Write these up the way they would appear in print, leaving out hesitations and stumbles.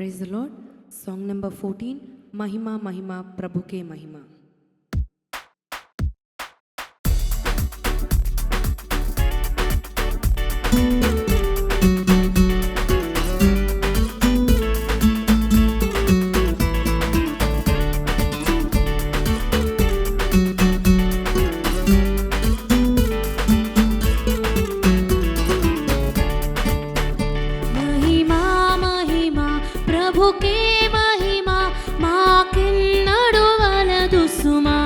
Praise the Lord. Song number 14, Mahima Mahima Prabhu ke Mahima. प्रभु के महिमा माकिन्नडु वलदु सुमा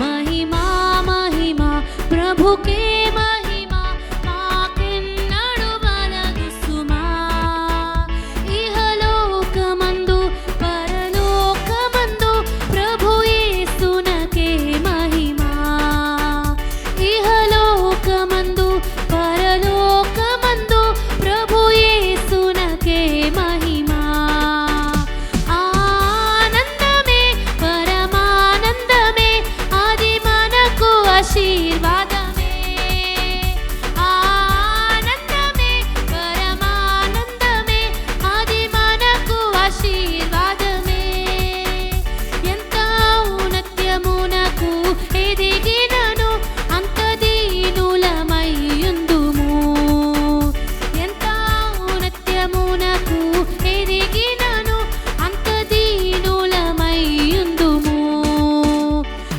महिमा महिमा प्रभु के महिमा माकिन्नडु वलदु सुमा इहलोकमंदु परलोकमंदु प्रभु येसुनके महिमा इहलोकमंदु परलोकमंदु प्रभु येसुनके महिमा ఆశీర్వాదమే ఆనందమే పరమానందమే అది మనకు ఆశీర్వాదమే ఎంత ఔన్నత్యమునకు ఎదిగినను అంత దీనులమై యుందుము ఎంత ఔన్నత్యమునకు ఎదిగినను అంత దీనులమై యుందుము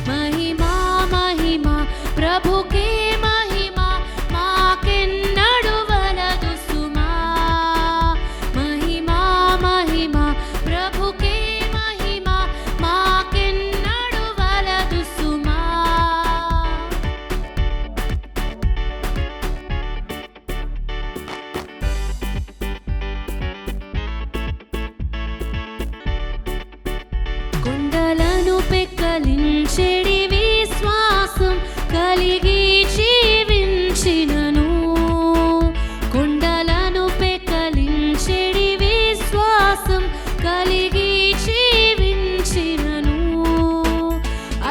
महिमा महिमा प्रभु के महिमा माकिन्नडु वलदु सुमा महिमा महिमा प्रभु के महिमा माकिन्नडु वलदु सुमा కొండలను పెక్కలించెడి విశ్వాసం కలిగి జీవించినను కొండలను పెక్కలించెడి విశ్వాసం కలిగి జీవించినను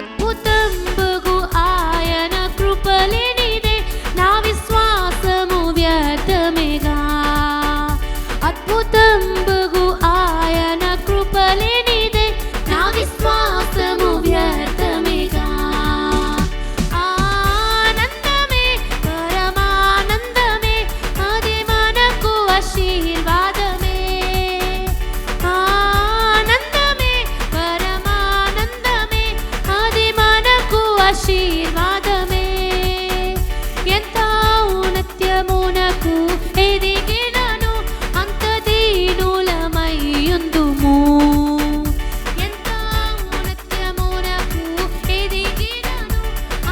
అద్భుతంబగు ఆయన కృపలేనిదే నా విశ్వాసము వ్యర్థమేగా అద్భుతంబగు ఆయన కృపలేనిదే నా విశ్వాసము వ్యర్థమేగా ఆనందమే పరమానందమే అది మనకు ఆశీర్వాదమే ఆనందమే పరమానందమే అది మనకు ఆశీర్వాదమే ఎంత ఔన్నత్యమునకు ఎదిగినను అంత దీనులమై యుందుము ఎంత ఔన్నత్యమునకు ఎదిగినను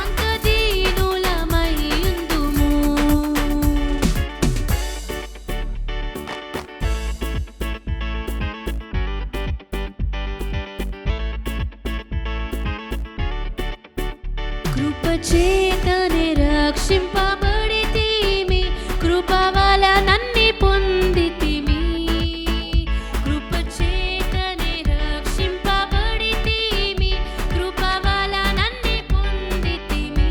అంత దీనులమై యుందుము కృపచేతనే రక్షింపబడితిమి కృప వలనన్ని పొందితిమి కృపచేతనే రక్షింపబడితిమి కృప వలనన్ని పొందితిమి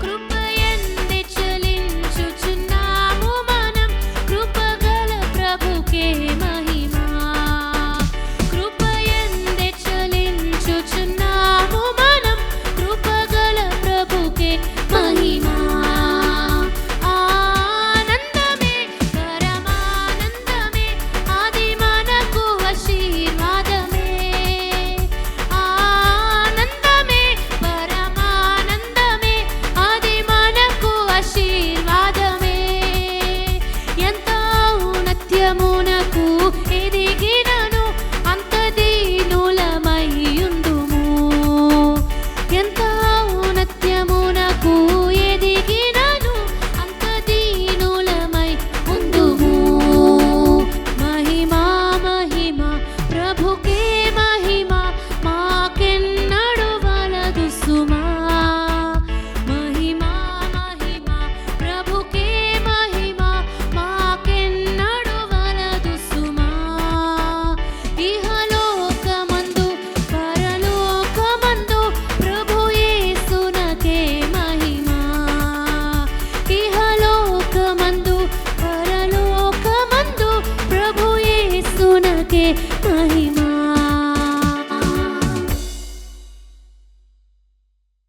కృపయందే చలించుచున్నాము మనం కృపగల ప్రభుకే మహిమా కృపయందే చలించుచున్నాము మనం కృపగల ప్రభుకే నామమునకే మహిమ